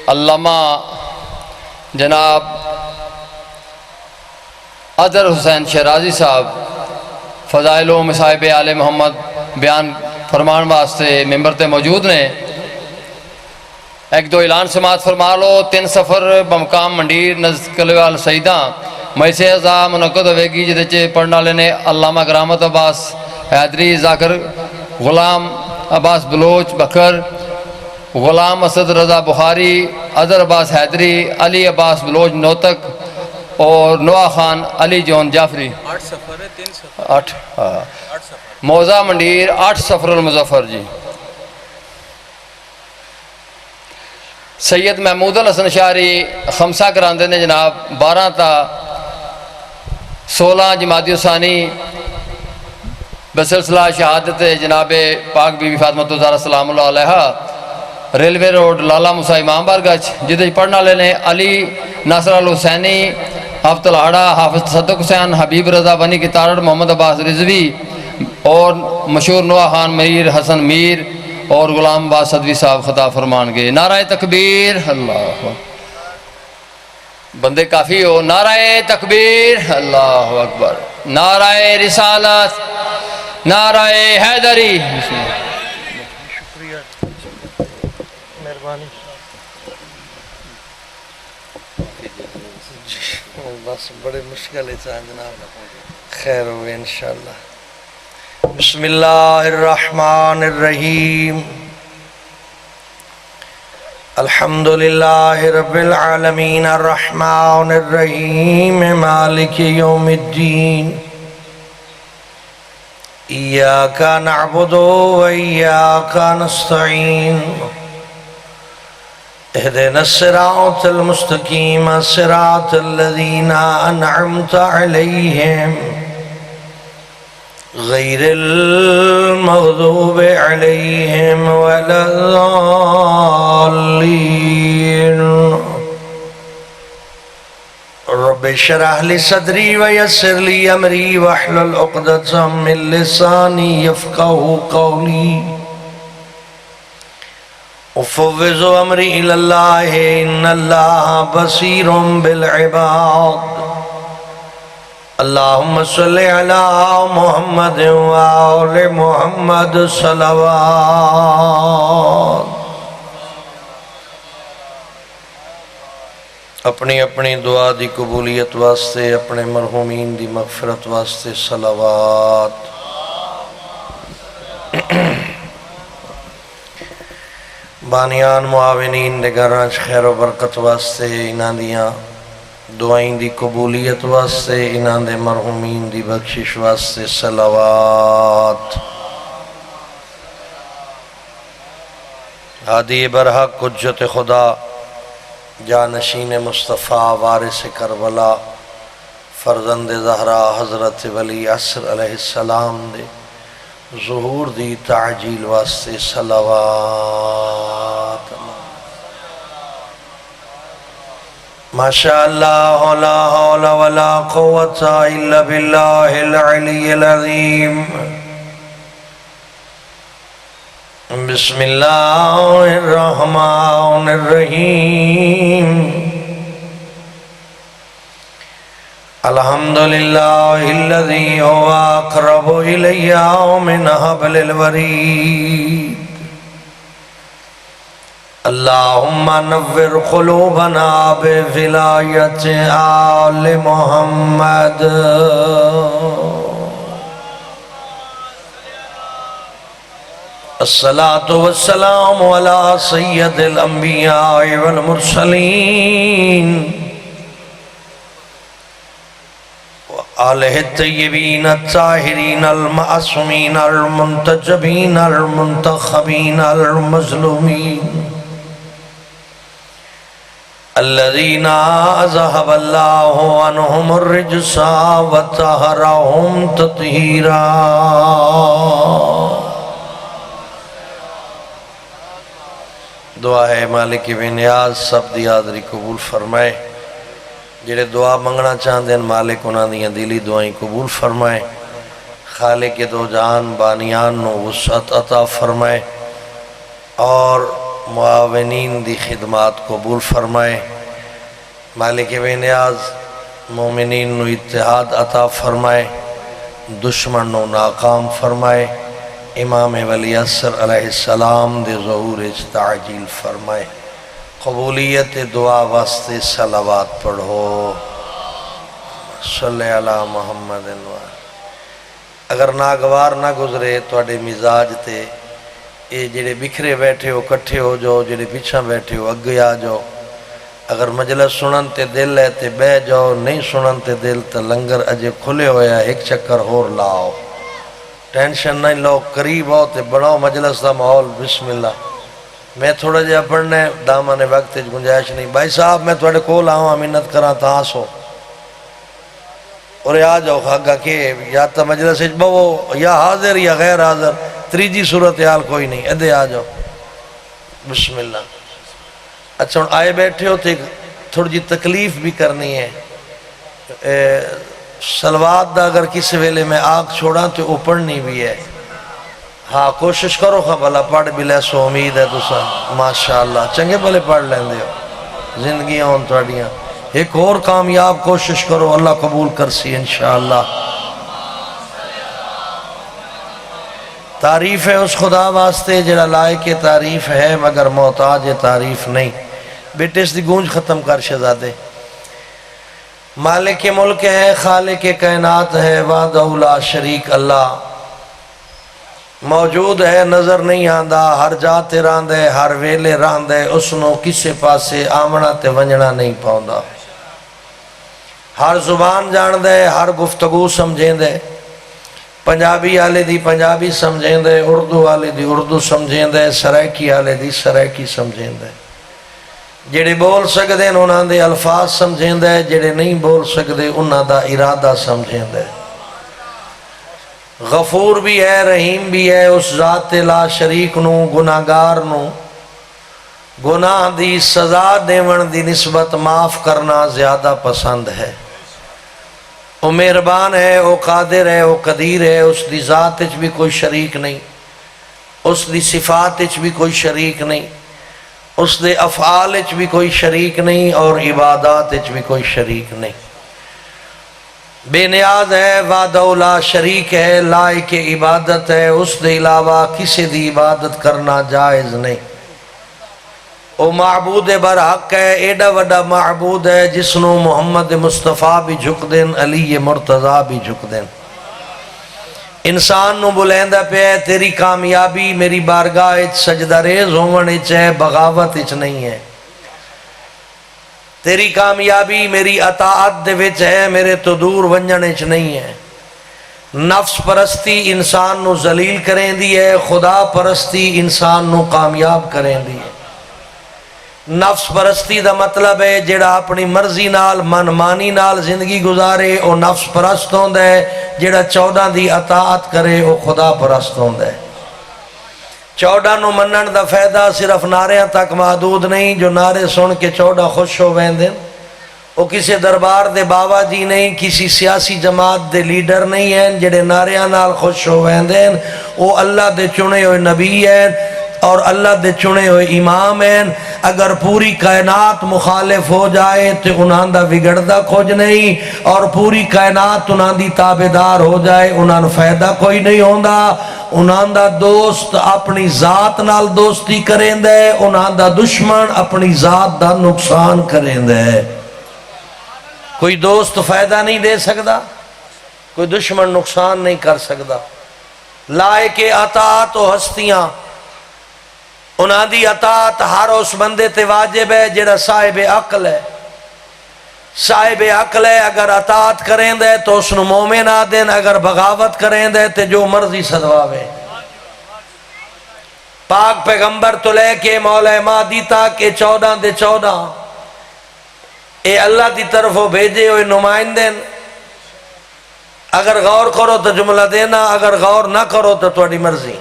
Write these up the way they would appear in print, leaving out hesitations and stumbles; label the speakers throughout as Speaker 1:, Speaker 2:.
Speaker 1: علامہ جناب اظہر حسین شیرازی صاحب فضائل و مصائب آل محمد بیان فرمان واسطے ممبر تے موجود نے۔ ایک دو اعلان سماعت فرما لو۔ 3 سفر بمقام منڈیر نزد کلیوال سیداں مجلس اعزاز منعقد ہوئے گی، جدے چ پڑھنا لینے علامہ کرامت عباس حیدری، ذاکر غلام عباس بلوچ بکر، غلام اسد رضا بخاری، اظہر عباس حیدری، علی عباس بلوچ نوتک اور نواح خان علی جون جعفری۔
Speaker 2: 8 سفر ہے، 3 سفر
Speaker 1: 8 موضع منڈیر 8 سفر المظفر جی۔ سید محمود الحسن شاعری خمسہ کراندے نے جناب 12 تا 16 جمادی الثانی بسلسلہ شہادت جناب پاک بی بی فاطمہ الزہرا سلام اللہ علیہا ریلوے روڈ لالا موسیٰ امام بارگاہ جدے پڑھنا لینے علی ناصر الحسینی، حافظ الہاڑا، حافظ تصدق حسین، حبیب رضا بنی کی تارڑ، محمد عباس رضوی اور مشہور نواح خان میر، حسن میر اور غلام عباس صدوی صاحب خطاب فرمان گے۔ نعرہ تکبیر، اللہ بندے کافی ہو، نعرہ تکبیر، اللہ اکبر، نعرہ رسالت، نعرہ حیدری۔
Speaker 3: شکریہ، مہربانی۔ بس بڑے مشکل ہے جناب، خیر ہوئے انشاءاللہ۔ بسم اللہ الرحمن الرحیم، الحمدللہ رب العالمین الرحمن الرحیم مالک یوم الدین، ایاک نعبد و ایاک نستعین، اہدنا الصراط المستقیم صراط الذین انعمت علیہم غیر المغضوب علیہم ولا الضالین۔ رب اشرح لی صدری ویسر لی امری واحلل عقدۃ من لسانی یفقہوا قولی، افوض امری الی اللہ ان اللہ بصیر بالعباد۔ اللہم صلی علی محمد وآل محمد صلوات۔ اپنی اپنی دعا دی قبولیت واسطے، اپنے مرحومین دی مغفرت واسطے صلوات۔ بانیان معاونین دے گھراں وچ خیر و برکت واسطے، انہاں دیاں دعائیں دی قبولیت واسطے، انہاں دے مرحومین دی بخشش واسطے صلوات۔ ہادی برحق حجت خدا، جانشین مصطفیٰ، وارث کربلا، فرزند زہرا حضرت ولی عصر علیہ السلام دے ظہور دی تعجیل واسطے صلوات۔ ماشاءاللہ لا حول ولا قوة الا باللہ العلی العظیم۔ بسم اللہ الرحمن الرحیم، الحمدللہ الذی هو اقرب الی من حبل الورید۔ اللہم نور قلوبنا بولایت آل محمد۔ الصلاة والسلام علی سید الانبیاء والمرسلین وآلہ الطیبین الطاہرین المعصومین المنتجبین المنتخبین المظلومین الذین اذهب اللہ عنہم الرجس وطہرہم تطہیرا۔ دعا ہے مالک بے نیاز سب دی حاضری قبول فرمائے، جڑے دعا منگنا چاہتے ہیں مالک انہاں دیاں دلی دعائیں قبول فرمائے، خالق دو جہان بانیان نو وسعت عطا فرمائے، اور معاونین دی خدمات قبول فرمائے، مالک بے نیاز مومنین نو اتحاد عطا فرمائے، دشمن نو ناکام فرمائے، امام ولی عصر علیہ السلام دے ظہور تعجیل فرمائے۔ قبولیت دعا واسطے صلوات پڑھو، صلی علی محمد۔ اگر ناگوار نہ گزرے توڑے مزاج تے اے جڑے بکھرے بیٹھے ہو کٹھے ہو جاؤ، جڑے پیچھے بیٹھے ہو اگے آ جاؤ۔ اگر مجلس سنن تے دل ہے تے بہ جاؤ، نہیں سنن تے دل تے لنگر اجے کھلے ہویا ایک چکر اور لاؤ، ٹینشن نہیں لو، قریب ہو تے بڑھاؤ مجلس دا ماحول۔ بسم اللہ۔ میں تھوڑا جہا پڑھنے دامن وقت گنجائش نہیں۔ بھائی صاحب میں تھوڑے کول آؤں منت کراں تا سو اور آ جاؤ خاگا کہ یا تا مجلس بہو یا حاضر یا غیر حاضر، تریجی صورتحال کوئی نہیں، ادھے آ جاؤ۔ بسم اللہ۔ اچھا ہوں آئے بیٹھے ہو تو تھوڑی جی تکلیف بھی کرنی ہے۔ سلوات دا اگر کسی ویلے میں آگ چھوڑا تو وہ پڑھنی بھی ہے۔ ہاں کوشش کرو بھلا پڑھ بھی لے سو، امید ہے تسا ماشاءاللہ چنگے بھلے پڑھ لیندے ہو، زندگیاں ہون تھوڑیاں۔ ایک اور کامیاب کوشش کرو، اللہ قبول کرسی انشاءاللہ۔ تعریف ہے اس خدا واسطے جڑا لائق تعریف ہے مگر محتاج تعریف نہیں۔ بیٹے اس دی گونج ختم کر شہزادے۔ مالک ملک ہے، خالق کائنات ہے، وحدہ لا شریک اللہ، موجود ہے نظر نہیں آندا، ہر جا تے راندے، ہر ویلے راندے، اس نو کسے پاسے آمنا تے ونجنا نہیں پاؤندا، ہر زبان جان دے، ہر گفتگو سمجھیں دے، پنجابی آلے دی پنجابی سمجھیں دے، اردو آلے دی اردو سمجھیں دے، سرائکی آلے دی سرائکی سمجھیں دے، جڑے بول سکدے انہاں دے الفاظ سمجھیں دے، جڑے نہیں بول سکدے انہاں دا ارادہ سمجھیں دے۔ غفور بھی ہے، رحیم بھی ہے، اس ذات لا شریک نو گناہگار نو گناہ دی سزا دیون دی نسبت معاف کرنا زیادہ پسند ہے۔ وہ مہربان ہے، وہ قادر ہے، وہ قدیر ہے، اس دی ذات اچ بھی کوئی شریک نہیں، اس دی صفات اچ بھی کوئی شریک نہیں، اس دے افعال اچ بھی کوئی شریک نہیں، اور عبادات اچ بھی کوئی شریک نہیں۔ بے نیاز ہے، وحدہ لا شریک ہے، لائق عبادت ہے، اس دے علاوہ کسی دی عبادت کرنا جائز نہیں۔ وہ معبود برحق ہے، ایڈا وڈا معبود ہے جس نو محمد مصطفیٰ بھی جھک دین، علی مرتضیٰ بھی جھک دین۔ انسان نو بلیندا پہ ہے، تیری کامیابی میری بارگاہ اچ سجدہ ریز ہون اچ ہے، بغاوت اچ نہیں ہے۔ تیری کامیابی میری اطاعت دے وچ ہے، میرے تو دور ونجن اچ نہیں ہے۔ نفس پرستی انسان نو ذلیل کریں دی ہے، خدا پرستی انسان نو کامیاب کریں دی ہے۔ نفس پرستی دا مطلب ہے جڑا اپنی مرضی نال من مانی نال زندگی گزارے او نفس پرست ہوندا ہے، جڑا 14 دی اطاعت کرے او خدا پرست ہوندا ہے۔ 14 نو منن دا فائدہ صرف نعریاں تک محدود نہیں، جو نعرے سن کے 14 خوش ہو ویندے، وہ کسی دربار دے بابا جی نہیں، کسی سیاسی جماعت دے لیڈر نہیں ہیں جڑے نعریاں نال خوش ہو ویندے، وہ اللہ دے چنے ہوئے نبی ہیں اور اللہ دے چنے ہوئے امام ہیں۔ اگر پوری کائنات مخالف ہو جائے تو انہاں دا بگڑدا کچھ نہیں، اور پوری کائنات انہاں دی تابعدار ہو جائے انہاں فائدہ کوئی نہیں ہوندا۔ انہاں دا دوست اپنی ذات نال دوستی کریں دے، انہاں دا دشمن اپنی ذات دا نقصان کریں دے۔ کوئی دوست فائدہ نہیں دے سکتا، کوئی دشمن نقصان نہیں کر سکتا۔ لائق اطاعت و ہستیاں انہاں دی اطاعت ہر اس بندے تے واجب ہے جڑا صاحب عقل ہے۔ صاحب عقل ہے، اگر اطاعت کریں دے تو اس نو مومن آدین، اگر بغاوت کریں دے تو جو مرضی صدواوے۔ پاک پیغمبر تو لے کے مولا مہدی تک 14 دے 14 اے اللہ دی طرف بھیجے ہوئے نمائندے، اگر غور کرو تو جملہ دینا، اگر غور نہ کرو تو تھوڑی مرضی۔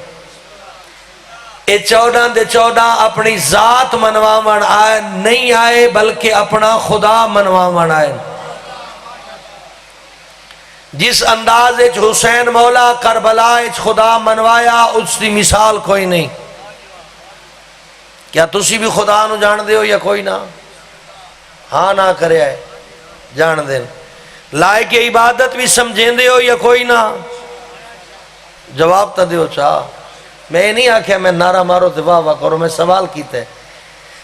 Speaker 3: اے 14 دے 14 اپنی ذات منواون آئے نہیں آئے، بلکہ اپنا خدا منواون آئے۔ جس انداز اچ حسین مولا کربلا اچ خدا منوایا اس دی مثال کوئی نہیں۔ کیا تسی بھی خدا نو جان دے ہو یا کوئی نہ؟ ہاں نہ کرے ہے جان دے لائے کہ عبادت بھی سمجھیں دے ہو یا کوئی نہ؟ جواب تا دیو چاہ میں نہیں آکھیا میں نعرہ مارو تے واہ واہ کرو، میں سوال کیتا ہے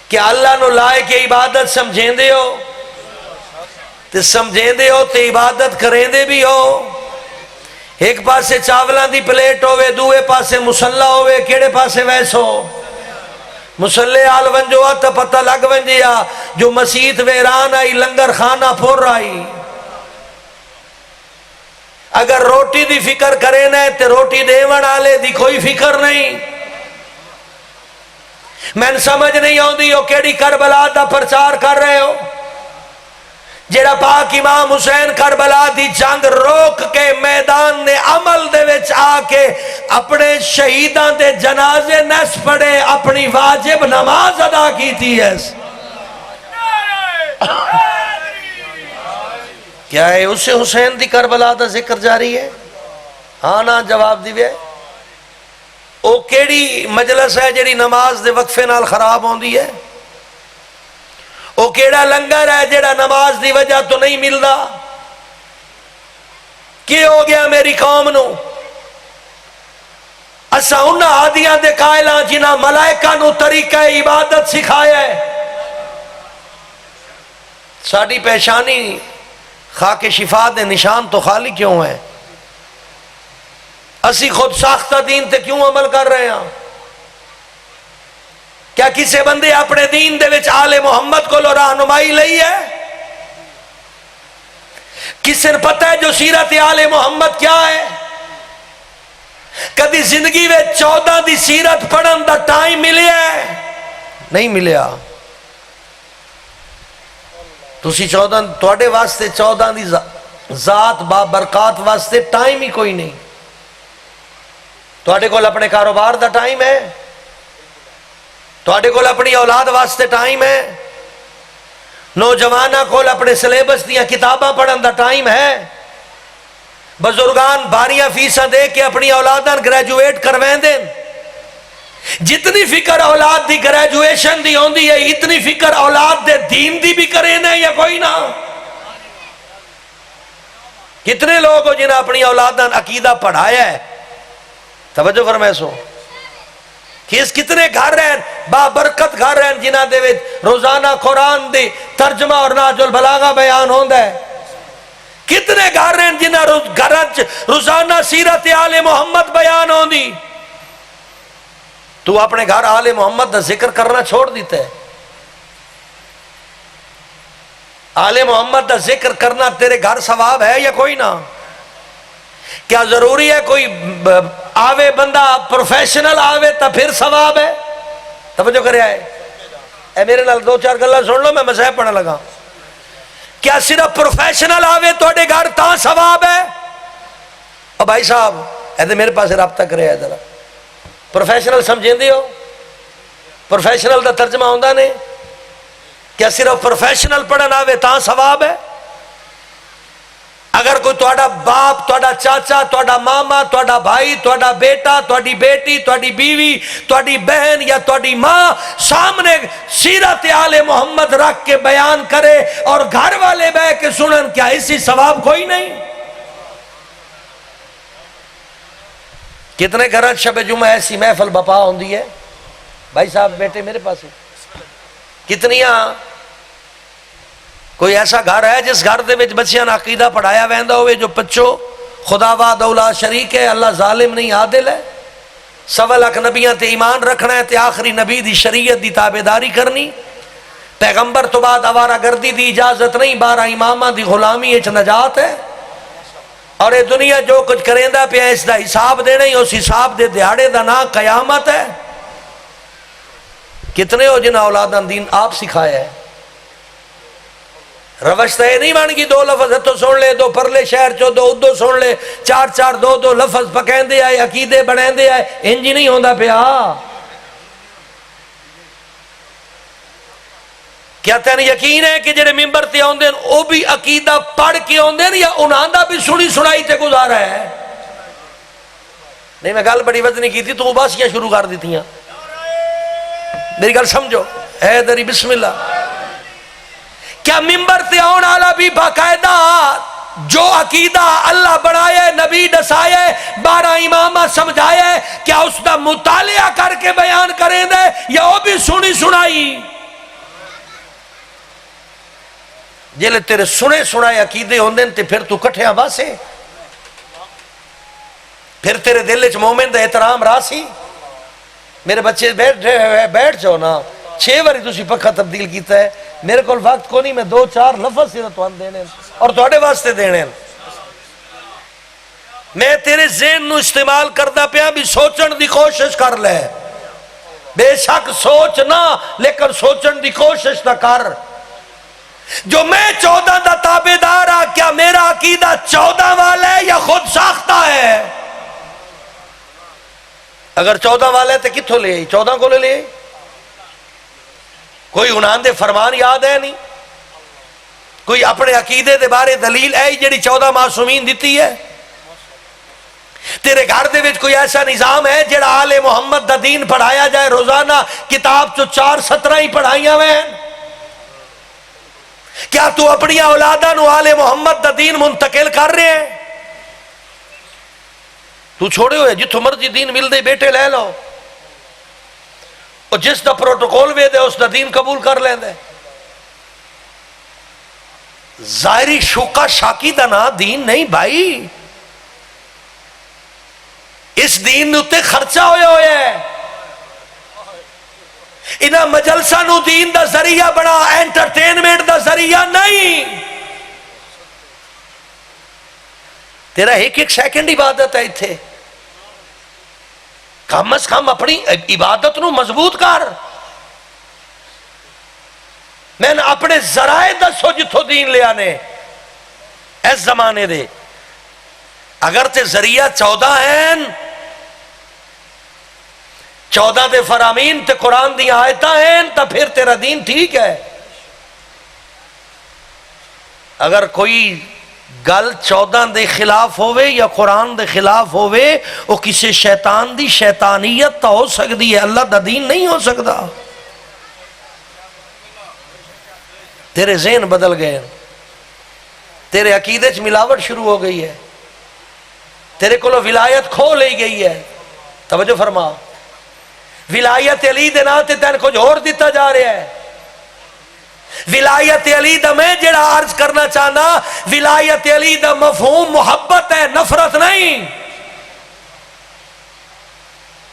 Speaker 3: کہ اللہ نو لائے کہ عبادت سمجھیں دے ہو تے سمجھیں دے ہو تے عبادت کریں دے بھی ہو؟ ایک پاسے چاولان دی پلیٹ ہوئے دوے پاسے مسلح ہوئے، کیڑے پاسے ویسو؟ مسلح آل ونجو تا پتہ لگ ونجیا جو مسیت ویران آئی لنگر خانہ پھور آئی۔ اگر روٹی دی فکر کرے نا تے روٹی دیون آلے دی کوئی فکر نہیں۔ میں سمجھ نہیں آؤندی ہو کیڑی کربلا دا پرچار کر رہے ہو؟ جیڑا پاک امام حسین کربلا دی جنگ روک کے میدان نے عمل دے وچ آ کے اپنے شہیدان دے جنازے نس پڑے، اپنی واجب نماز ادا کی تھی ہے۔ کیا ہے اسے حسین دی کربلا دا ذکر جاری ہے؟ ہاں نا جواب دیوے۔ او کیڑی مجلس ہے جیڑی نماز دے وقفے نال خراب ہوندی ہے؟ او کیڑا لنگر ہے جیڑا نماز دی وجہ تو نہیں ملدا؟ کی ہو گیا میری قوم نو؟ اسا انہا عادیاں دے قائلان جنہاں ملائکہ نو طریقہ عبادت سکھایا ہے۔ ساڑی پیشانی خاک شفا دے نشان تو خالی کیوں ہے؟ اسی خود ساختہ دین تے کیوں عمل کر رہے ہیں؟ کیا کسے بندے اپنے دین دے وچ آل محمد کو لو رہنمائی لئی ہے؟ کسے پتہ ہے جو سیرت آل محمد کیا ہے؟ کدی زندگی میں 14 دی سیرت پڑھن دا ٹائم ملے ہے؟ نہیں ملیا۔ تسی 14 توڑے واسطے 14 دی ذات بابرکات واسطے ٹائم ہی کوئی نہیں۔ توڑے کول اپنے کاروبار دا ٹائم ہے؟ توڑے کول اپنی اولاد واسطے ٹائم ہے؟ نوجوانہ کول اپنے سلیبس دیا کتاباں پڑھن دا ٹائم ہے؟ بزرگان باریاں فیساں دے کے اپنی اولادان گریجویٹ کرویں دیں۔ جتنی فکر اولاد دی گریجویشن دی ہوندی ہے اتنی فکر اولاد دے دین دی بھی کریں نا یا کوئی نہ؟ کتنے لوگ ہو جنہیں اپنی اولادان عقیدہ پڑھایا ہے؟ توجہ فرمائے سو کتنے گھر رہن بابرکت گھر رہن جنہ دے وچ روزانہ قرآن دی ترجمہ اور نہج البلاغہ بیان ہوندہ ہے؟ کتنے گھر رہن جنہ گھرچ روزانہ سیرت آل محمد بیان ہوندی؟ تو اپنے گھر آل محمد دا ذکر کرنا چھوڑ دیتا ہے۔ آل محمد دا ذکر کرنا تیرے گھر ثواب ہے یا کوئی نہ؟ کیا ضروری ہے کوئی آوے بندہ پروفیشنل آوے تا پھر ثواب ہے؟ توجہ کرے آئے اے میرے نال 2-4 گلہ سن لو میں مسائب پڑھنے لگا۔ کیا صرف پروفیشنل آوے توڑے گھر تاں ثواب ہے؟ اور بھائی صاحب ایدے میرے پاس رابطہ کرے آئے ذرا پروفیشنل سمجھیں دی ہو؟ پروفیشنل دا ترجمہ ہوندہ نے؟ کیا صرف پروفیشنل پڑھن آوے تاں ثواب ہے؟ اگر کوئی توڑا باپ، توڑا چاچا، توڑا ماما، توڑا بھائی، توڑا بیٹا، توڑی بیٹی، توڑی بیوی، توڑی بہن یا توڑی ماں سامنے سیرت آل محمد رکھ کے بیان کرے اور گھر والے بے کے سنن، کیا اسی ثواب کوئی نہیں؟ کتنے گھران شب جمعہ ایسی محفل بپا ہوندی ہے؟ بھائی صاحب بیٹے میرے پاس کتنیاں؟ کوئی ایسا گھر ہے جس گھر دے وچ بچیاں عقیدہ پڑھایا ویندہ ہوئے جو پچھو خدا وحدہ لا شریک ہے، اللہ ظالم نہیں عادل ہے، 1.25 لاکھ نبیاں تے ایمان رکھنا ہے تے آخری نبی دی شریعت دی تابعداری کرنی، پیغمبر تو بعد آوارہ گردی دی اجازت نہیں، 12 امامہ دی غلامی اچ نجات ہے، اور یہ دنیا جو کچھ کریں دا پہ اس دا حساب دے نہیں، اس حساب دے دیہاڑے دا نا قیامت ہے۔ کتنے ہو جنہ اولادان دین آپ سکھایا ہے؟ روشتہ یہ نہیں مانگی 2 لفظ ہتھو سن لے، 2 پرلے شہر چو 2 ادو سن لے، 4 2 لفظ پکین دے آئے، عقیدے بڑھین دے آئے، انجی نہیں ہوندہ پہ کیا تین یقین ہے کہ جڑے ممبر تے ہوندے او بھی عقیدہ پڑھ کے ہوندے یا انہاں دا بھی سنی سنائی تے گزارا ہے؟ نہیں میں گل بڑی وزنی کی تھی تو اباسیاں شروع کر دیتیاں میری گل سمجھو، حیدری بسم اللہ. کیا ممبر تے آن والا بھی باقاعدہ جو عقیدہ اللہ بنائے، نبی دسائے، 12 امام سمجھائے، کیا اس دا مطالعہ کر کے بیان کریں دے یا وہ بھی سنی سنائی؟ جیلے تیرے سنے سنائے عقیدے ہوندے تے پھر تو کٹھیاں باسے، پھر تیرے دل وچ مومن دا احترام راسی. میرے بچے بیٹھ جاؤ نا، 6 باری تسی پکھا تبدیل کیتا ہے، میرے کول وقت کو نہیں، میں 2-4 لفظ صرف تھوان دینے اور تھوڑے واسطے دینے. میں تیرے ذہن نو استعمال کردہ پیا بھی سوچن دی کوشش کر لے. بے شک سوچ نہ، لیکن سوچن دی کوشش نہ کر. جو میں 14 دا تابعدار ہاں، کیا میرا عقیدہ 14 والا ہے یا خود ساختہ ہے؟ اگر 14 والا ہے تو کتھوں لے آئی؟ 14 کو لے آئی؟ کوئی انہاں دے فرمان یاد ہے نہیں؟ کوئی اپنے عقیدے دے بارے دلیل ہے جڑی 14 معصومین دیتی ہے؟ تیرے گھر دے وچ کوئی ایسا نظام ہے جڑا آل محمد دا دین پڑھایا جائے روزانہ کتاب چو 4 17 ہی پڑھائیاں ہیں؟ کیا تو اپنی اولادہ نو آل محمد دا دین منتقل کر رہے ہیں؟ تو چھوڑے ہوئے جتھو مرضی دین مل دے بیٹے لے لو، اور جس دا پروٹوکول وے دے اس دا دین قبول کر لیں دے. ظاہری شوکا شاکی دا نا دین نہیں بھائی. اس دین تے خرچہ ہوئے ہوئے ہے. انہاں مجلسہ نو دین دا ذریعہ بڑا، انٹرٹینمنٹ دا ذریعہ نہیں. تیرا ایک سیکنڈ عبادت ہے اتھے، کم از کم اپنی عبادت نو مضبوط کر. میں نے اپنے ذرائع دسو جتھو دین لے آنے اس زمانے دے. اگر تے ذریعہ 14 ہیں، 14 دے فرامین تے قرآن دی آیتاں ہیں، تو پھر تیرا دین ٹھیک ہے. اگر کوئی گل 14 دے خلاف ہوئے یا قرآن دے خلاف ہوئے، وہ کسی شیطان دی شیطانیت تو ہو سکتی ہے، اللہ دا دین نہیں ہو سکتا. تیرے ذہن بدل گئے، تیرے عقیدے چ ملاوٹ شروع ہو گئی ہے، تیرے کو ولایت کھو لئی گئی ہے. توجہ فرما، ولایت علی دے نام تے تین کچھ اور دیتا جا رہا ہے. ولایت علی دا میں جڑا عرض کرنا چاہنا، ولایت علی دا مفہوم محبت ہے، نفرت نہیں.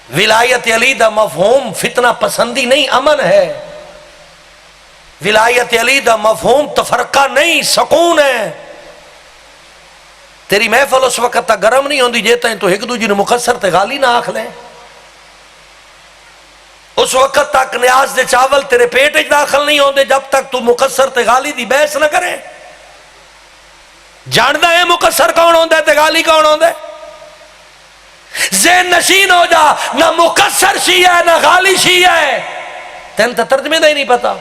Speaker 3: ولایت علی دا مفہوم فتنہ پسندی نہیں، امن ہے. ولایت علی دا مفہوم تفرقہ نہیں، سکون ہے. تیری محفل اس وقت تک گرم نہیں ہوندی جے تائیں تو ایک دوجے نو مقصر تے غالی نہ آکھ لیں. اس وقت تک نیاز دے چاول تیرے پیٹ وچ داخل نہیں ہوندے جب تک تو مقصر تے غالی دی بحث نہ کرے. جاندا ہے مقصر کون ہوندا ہے تے غالی کون ہوندا ہے؟ ذہن نشین ہو جا، نہ مقصر شیعہ ہے نہ غالی شیعہ ہے. تین تا ترجمے دا ہی نہیں پتا.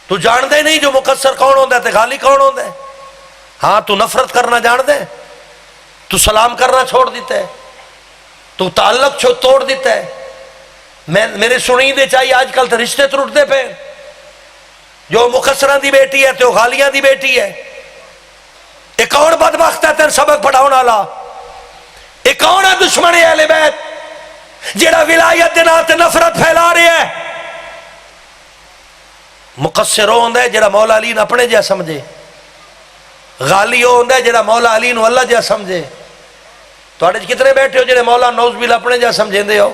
Speaker 3: تو جان دے نہیں جو مقصر کون ہوندا ہے تے غالی کون ہوندا ہے. ہاں تو نفرت کرنا جان دے، تو سلام کرنا چھوڑ دیتا ہے، تو تعلق توڑ دیتا ہے. میرے سنی دے چاہیے آج کل تو رشتے ٹوٹتے پہ. جو مقصرہ دی بیٹی ہے تو غالیاں دی بیٹی ہے. ایک کون بدبخت ہے تین سبق پڑھاؤن والا؟ ایک کون ہے دشمن اہل بیت جڑا ولایت دے نام تے نفرت پھیلا رہے ہے؟ مقصر ہوندا ہے جڑا مولا علی نو اپنے جا سمجھے، غالی ہوندا ہے جڑا مولا علی نو اللہ جا سمجھے. تواڈے کتنے بیٹھے ہو جڑے مولا نوز باللہ اپنے جا سمجھیندے ہو،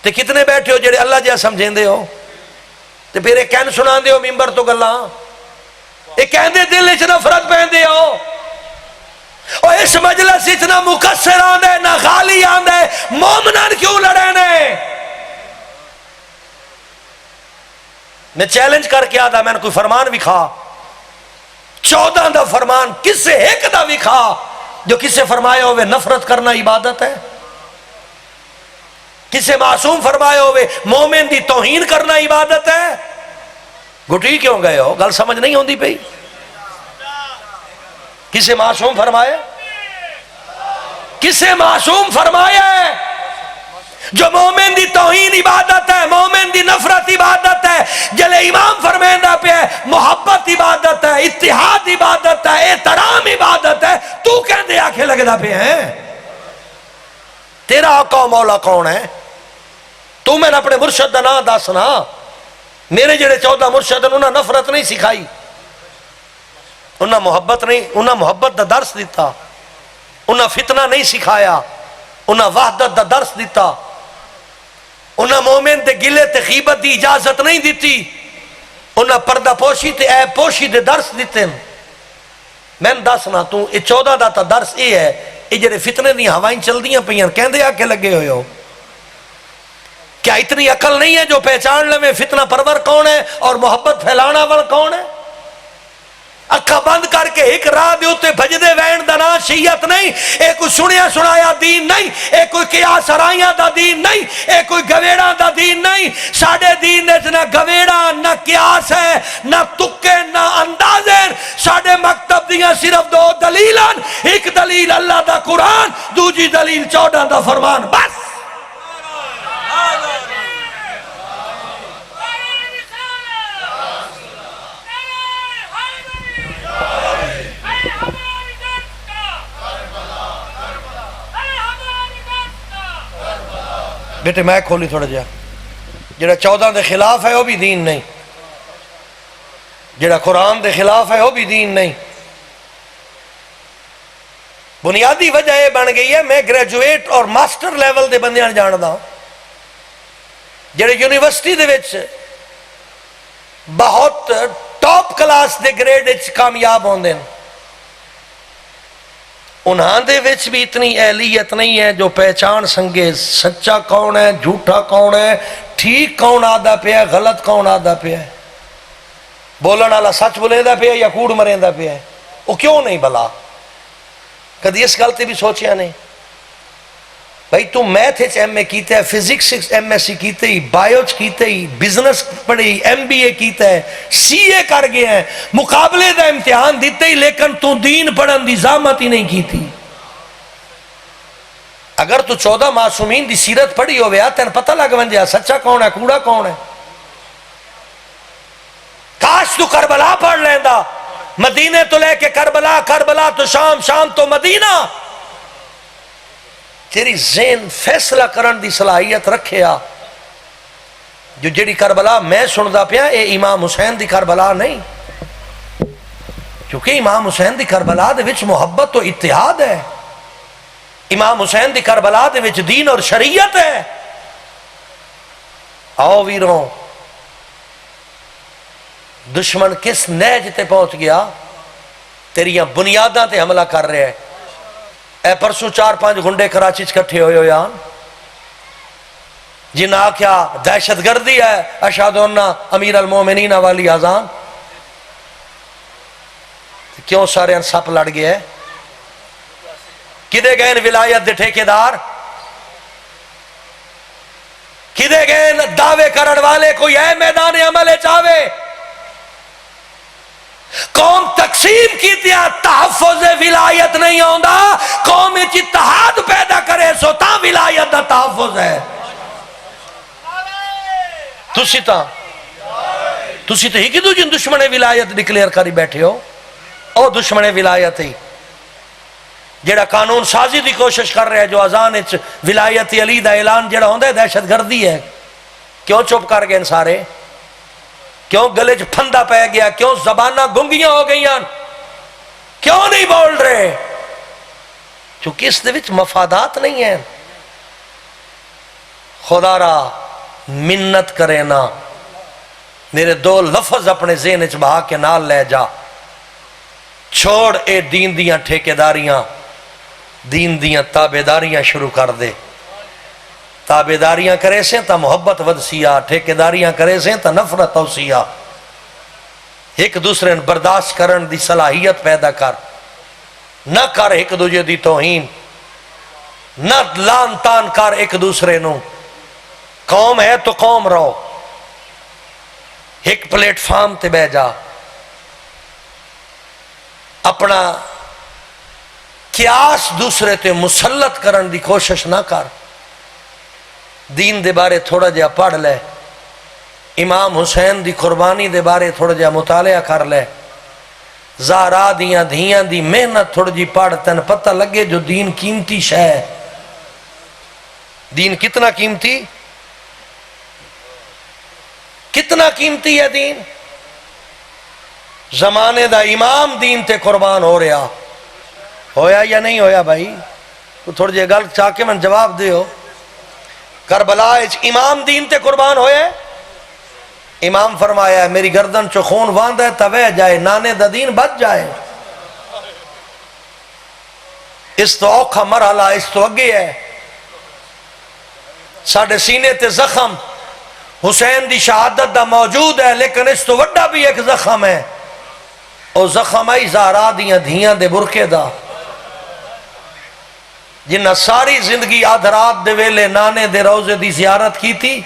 Speaker 3: تے کتنے بیٹھے ہو جڑے اللہ جا سمجھیندے ہو؟ تے پھر ایک کہن سناندے ہو ممبر تو گلاں، ایک کہندے دل وچ نفرت پہندے ہو. اور اس مجلس وچ نہ مقصر آندے نہ غالی آندے، مومنان کیوں لڑے نے؟ میں چیلنج کر کے آدھا میں نے کوئی فرمان وکھا، 14 دا فرمان کسے ایک دا وکھا جو کسے فرمایا ہوئے نفرت کرنا عبادت ہے، کسے معصوم فرمایا ہوئے مومن دی توہین کرنا عبادت ہے. گھٹی کیوں گئے ہو؟ گل سمجھ نہیں ہوندی پئی. کسے معصوم فرمایا؟ کسے معصوم فرمایا ہے؟ جو مومن دی توہین عبادت ہے، مومن دی نفرت عبادت ہے، جلے امام فرمائندہ پہ ہے محبت عبادت ہے، اتحاد عبادت ہے، احترام عبادت ہے، تو کہندے آنکھیں لگدا پہ ہیں؟ تیرا آقا و مولا کون ہے؟ تو میں نے اپنے مرشد دا نام دسنا۔ میرے جڑے 14 مرشد انہاں نفرت نہیں سکھائی، انہاں محبت نہیں، انہاں محبت دا درس دیتا، انہاں فتنہ نہیں سکھایا، انہاں وحدت دا درس دیتا، انہاں مومن دے گلے تے غیبت دی اجازت نہیں دیتی، انہاں پردہ پوشی تے عیب پوشی دے درس دیتے ہیں۔ میں دسنا تو یہ 14 دا تا درس یہ ہے، یہ جڑے فتنے دی ہوائیں چل دیاں پئیاں کہندے آ کے لگے ہوئے ہو؟ کیا اتنی عقل نہیں ہے جو پہچان لے فتنہ پرور کون ہے اور محبت پھیلانا والا کون ہے؟ اکھا بند کر کے ایک راہ دے ہوتے بھجدے وین دا نا شیعت نہیں، ایک کوئی سنیا سنایا دین نہیں، ایک کوئی قیاس رائیاں دا دین نہیں، ایک کوئی گویڑا دا دین نہیں۔ ساڑھے دین نہ گویڑا نہ قیاس ہے، نہ تکے نہ اندازیں۔ ساڑھے مکتب دیاں صرف 2 دلیلان، ایک دلیل اللہ دا قرآن، دوجی دلیل 14 دا فرمان، بس۔ بیٹے میں کھولی تھوڑا جا، جڑا 14 دے خلاف ہے وہ بھی دین نہیں، جڑا قرآن دے خلاف ہے وہ بھی دین نہیں۔ بنیادی وجہ یہ بن گئی ہے، میں گریجویٹ اور ماسٹر لیول دے بندیاں جاندا ہوں جڑے یونیورسٹی دے وچ بہت ٹاپ کلاس دے گریڈ وچ کامیاب ہوندے ہیں، انہاں دے وچ بھی اتنی اہلیت نہیں ہے جو پہچان سنگے سچا کون ہے، جھوٹا کون ہے، ٹھیک کون آدھا پیا ہے، غلط کون آدھا پیا ہے، بولن والا سچ بولے دا پیا یا کوڑ مرے دا پیا ہے۔ وہ کیوں نہیں بلا؟ کدی اس گل تے بھی سوچیا نہیں؟ بھائی تو میتھ ایم اے کیتا ہے، فزکس ایم ایس سی کیتے ہی، بایوچ کیتے ہی، بزنس پڑھی، ایم بی اے کیتا ہے، سی اے کر گئے ہیں، مقابلے دا امتحان دیتے ہی، لیکن تو دین پڑھن دی زحمت ہی نہیں کی تھی۔ اگر تو 14 معصومین دی سیرت پڑھی ہوئے تین پتہ لگ ونجیا سچا کون ہے کوڑا کون ہے۔ کاش تو کربلا پڑھ لیندا، مدینے تو لے کے کربلا، کربلا تو شام، شام تو مدینہ۔ تیری ذہن فیصلہ کرن دی صلاحیت رکھیا، جو جڑی کربلا میں سندا پیا اے امام حسین دی کربلا نہیں، کیونکہ امام حسین دی کربلا دے وچ محبت و اتحاد ہے، امام حسین دی کربلا دے وچ دین اور شریعت ہے۔ آؤ ویروں، دشمن کس نیج تے پہنچ گیا؟ تیریاں بنیاداں تے حملہ کر رہے ہیں۔ اے پرسوں 4-5 گھنڈے کراچی کٹھے ہوئے یان جنہاں آکھیا دہشت گردی ہے، اشہد ان امیر المومنین والی اذان، کیوں سارے ان سپ لڑ گئے؟ کدے گئے ولایت دے ٹھیکیدار؟ کدے گئے دعوے کرن والے؟ کوئی اے میدان عمل چاہے؟ قوم تقسیم کی دیا تحفظ ولایت نہیں ہوندا، قوم اتحاد پیدا کرے سو تا ولایت دا تحفظ ہے۔ تسی تو ہی کی دوجن دشمن ولایت ڈکلیئر کری بیٹھے ہو، او دشمن ولایت ہی جڑا قانون سازی دی کوشش کر رہے ہیں، جو اذان اچ ولایت علی دا اعلان جڑا ہوندا ہے دہشت گردی ہے۔ کیوں چپ کر گئے سارے؟ کیوں گلے چ پھندا پہ گیا؟ کیوں زبانہ گنگیاں ہو گئیاں؟ کیوں نہیں بول رہے؟ چونکہ اس دے وچ مفادات نہیں ہیں۔ خدا را منت کرے نا، میرے 2 لفظ اپنے ذہن وچ بہا کے نال لے جا، چھوڑ اے دین دیاں ٹھیکیداریاں، دین دیاں تابیداریاں شروع کر دے۔ تابیداریاں کرے سے تا محبت ودسیا، ٹھیکیداریاں کرے سے تا نفرت اوسیا۔ ایک دوسرے نے برداشت کرن دی صلاحیت پیدا کر، نہ کر ایک دوجے دی توہین، نہ لان تان کر ایک دوسرے نو۔ قوم ہے تو قوم رہو، ایک پلیٹ فارم تے بہ جا، اپنا قیاس دوسرے تے مسلط کرن دی کوشش نہ کر۔ دین دے بارے تھوڑا جہا پڑھ لے، امام حسین دی قربانی دے بارے تھوڑا جہا مطالعہ کر لے، زہرا دیاں دھیاں دی محنت تھوڑی جی پڑھ، تن پتہ لگے جو دین قیمتی شے ہے۔ دین کتنا قیمتی، کتنا قیمتی ہے دین۔ زمانے دا امام دین تے قربان ہو رہا، ہویا یا نہیں ہویا بھائی؟ تو تھوڑی جی گل چاہ کے من جواب دیو۔ کربلا امام دین تے قربان ہوئے، امام فرمایا ہے میری گردن چو خون واندہ ہے توے جائے، نانے دا دین بچ جائے۔ اس تو اوکھا مرحلہ اس تو اگے ہے، ساڑھے سینے تے زخم حسین دی شہادت دا موجود ہے، لیکن اس تو وڈا بھی ایک زخم ہے، او زخم آئی زہرا دیاں دھیاں دے برکے دا، جنہ ساری زندگی آدھرات دے ویلے نانے دے روزے دی زیارت کی تھی،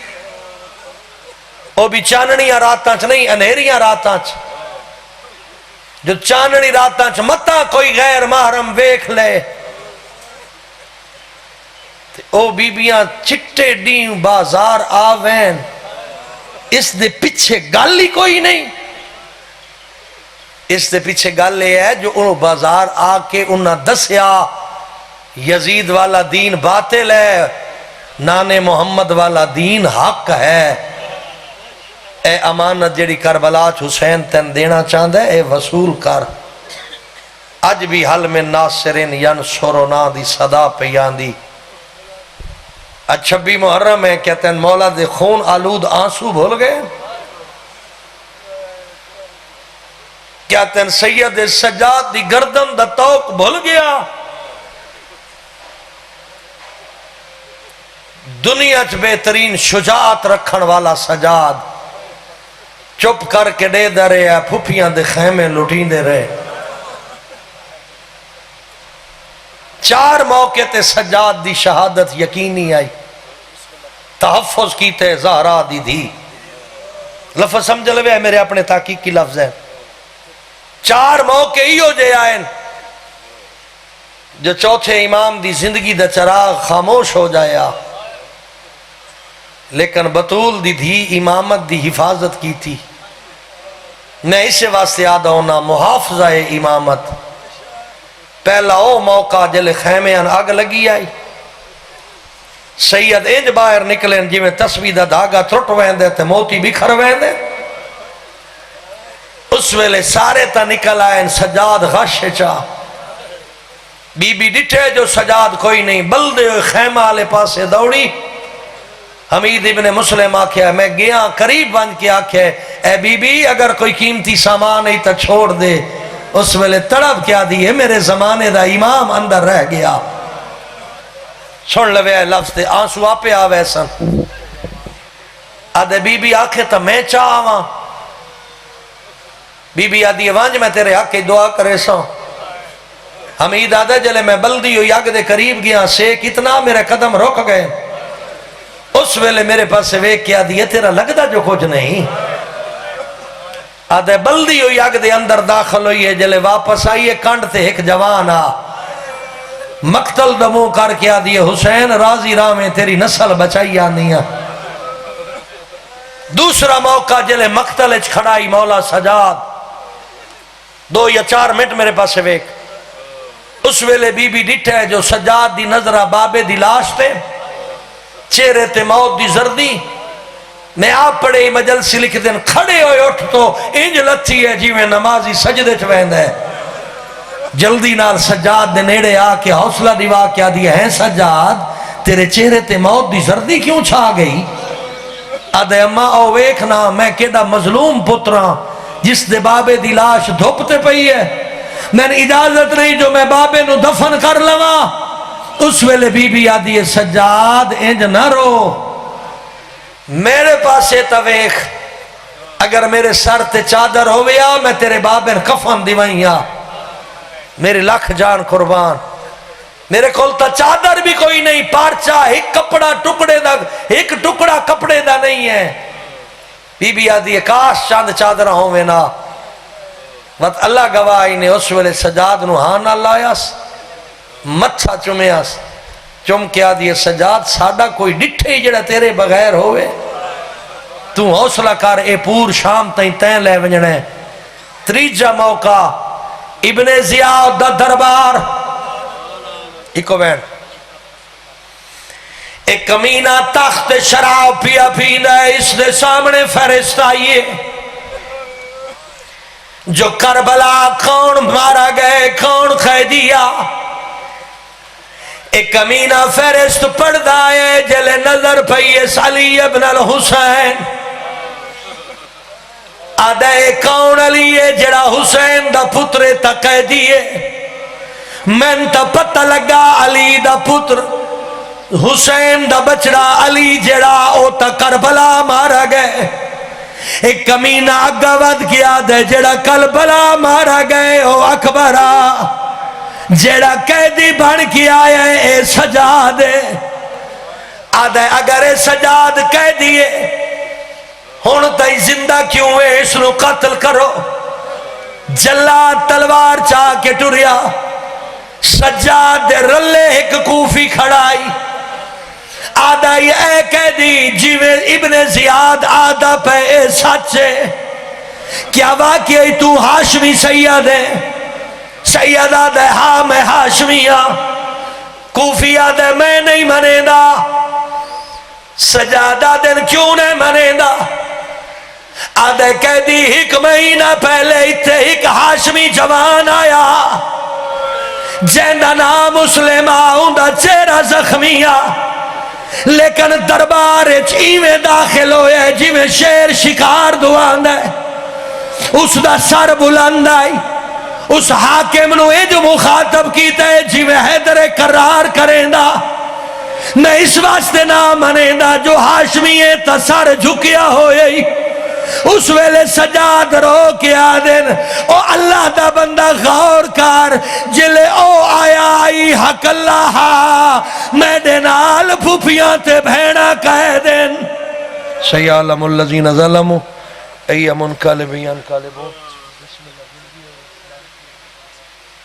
Speaker 3: او بھی چاننیاں راتاں چ نہیں، انہیریاں راتاں چ، جو چاننی راتاں چ متا کوئی غیر محرم ویکھ لے، او بیبیاں چٹے ڈین بازار آوین، اس دے پیچھے گل ہی کوئی نہیں۔ اس دے پیچھے گل یہ ہے جو انہوں بازار آ کے انہاں دسیا یزید والا دین باطل ہے، نانے محمد والا دین حق ہے۔ اے امانت جڑی کربلا حسین تین دینا چاہتا ہے، اے وصول کر۔ اج بھی حل میں ناصرین ینصرنا دی صدا پیان دی۔ اج 26 محرم ہے، کہتے ہیں مولا دے خون آلود آنسو بھول گئے، کہتے ہیں سید سجاد دی گردن دا توق بھول گیا۔ دنیا چ بہترین شجاعت رکھن والا سجاد چپ کر کے دے دے رہے، پھپیاں دے خیمے لٹین دے رہے۔ 4 موقع تے سجاد دی شہادت یقینی آئی، تحفظ کیتے زہرا دی دھی۔ لفظ سمجھ لوے ہے میرے اپنے تحقیق کی لفظ ہے۔ 4 موقع ہی ہو جائے آئین جو چوتھے امام دی زندگی دا چراغ خاموش ہو جایا، لیکن بطول دی دھی امامت دی حفاظت کی تھی۔ میں اسے واسطے یاد ہونا محافظہ امامت۔ پہلا او موقع جلے خیمیان آگ لگی آئی، سید انج باہر نکلیں جی میں تسبیح دا دھاگا ترٹ ویندے تے موتی بکھر ویندے، اس ویلے سارے تا نکل آئیں سجاد غش چاہ، بی بی ڈٹھے جو سجاد کوئی نہیں، بلدے ہوئے خیمہ آلے پاسے دوڑی۔ حمید ابن مسلم آکھیا میں گیا قریب بن کے آکھیا اے بی بی اگر کوئی قیمتی سامان نہیں تا چھوڑ دے۔ اس ویلے تڑپ کیا دیئے میرے زمانے دا امام اندر رہ گیا۔ سن لوے لفظ تے آنسو آپے آوے سن۔ آدھے بی بی آکھے تا میں چاہ آواں، بی بی آدھی وانج میں تیرے حق کی دعا کرے سا۔ حمید آدھے جلے میں بلدی ہو یاگ دے قریب گیا، سے کتنا میرے قدم رک گئے۔ اس ویلے میرے پاس سے ویک کیا دیئے تیرا لگدا جو کچھ نہیں۔ آدھے بلدی ہو یاگ دے اندر داخل ہوئی ہے، جلے واپس آئیے کانڈ تے ایک جوان آ مقتل دمو کر کے آدھیے حسین راضی راہ میں تیری نسل بچائی آنیا۔ دوسرا موقع جلے مقتل اچ کھڑائی مولا سجاد، 2 یا 4 منٹ میرے پاس سے ویک۔ اس ویلے بی بی ڈٹھے ہے جو سجاد دی نظرہ بابے دی لاش تے، چہرے تے موت دی زردی۔ میں آپ پڑھے مجلسی لکھ دیں کھڑے ہوئے اٹھ تو انج لتھی ہے جی میں نمازی سجدے چویند ہے۔ جلدی نال سجاد دے نیڑے آ کے حوصلہ دیوا کیا دیا ہے سجاد تیرے چہرے تے موت دی زردی کیوں چھا گئی؟ آدھے اماں او ویکھنا میں کیڑا مظلوم پتراں جس دے بابے دی لاش دھوپتے پئی ہے، میں نے اجازت نہیں جو میں بابے نو دفن کر لواں۔ اس ویلے بی بی آدھی ہے سجاد انج نہ رو، میرے پاسے تویخ اگر میرے سر تے چادر ہویا میں تیرے بابے کفن دیوائیاں، میرے لکھ جان قربان، میرے کول تا چادر بھی کوئی نہیں، پارچہ ایک کپڑا ٹکڑے دا، ایک ٹکڑا کپڑے دا نہیں ہے۔ بی بی آدھی ہے کاش چاند چادر ہوئے نا، وقت اللہ گواہی نے اس ویلے سجاد نو ہاں نہ لایاس، مچھا چمیاس، چم کیا دیے سجاد ساڈا کوئی ڈٹھے جڑا تیرے بغیر ہوئے تو حوصلہ کر اے پور شام تائیں تین لے ونجنے تریجا موقع ابن زیاد دا دربار ایکو بین ایک کمینہ تخت شراب پیا پینا ہے اس نے سامنے فہرست آئیے جو کربلا کون مارا گئے کون قیدیا ایک کمینہ فہرست پڑھ دائے جلے نظر پئیس علی ابن الحسین آدھے کون علی ہے جڑا حسین دا پتر تا قیدیے میں تا پتہ لگا علی دا پتر حسین دا بچڑا علی جڑا او تا کربلا مارا گئے ایک کمینہ اگا ود کیا دے جڑا کربلا مارا گئے او اکبرہ جڑا قیدی بن کے آیا ہے اے سجاد آدھے اگر اے سجاد قیدی ہے ہون تائی زندہ کیوں ہے اس نو قتل کرو جلاد تلوار چاہ کے ٹریا سجاد دے رلے ایک کوفی کھڑائی آدھا یہ اے قیدی جیوے ابن زیاد آدھا پہ اے سچے کیا واقعی تو ہاشمی سید ہے سید آدھے ہاں میں ہاشمیہ کوفی آدھے میں نہیں منے دا سجاد آدھے کیوں نہیں منے دا آدھے قیدی ایک مہینہ پہلے اتھے ایک ہاشمی جوان آیا جیندہ نام مسلمہ ہوندہ چہرہ زخمیہ لیکن دربار چیویں داخل ہوئے جیویں شیر شکار دوان ہے اس دا سر بلند آئی اس حاکم نو اے جو مخاطب کیتا ہے جیویں حیدر قرار کریں دا میں اس واسطے نہ منیں دا جو ہاشمی تا سر جھکیا ہوئے اس ویلے سجاد رو کیا دن او اللہ دا بندہ غور کر جلے او آیا آئی حق اللہ میں دنال پھوپیاں تے بھیڑا کہہ دن سیعلم الذین ظلموا ایہم انقلبوا انقلبوا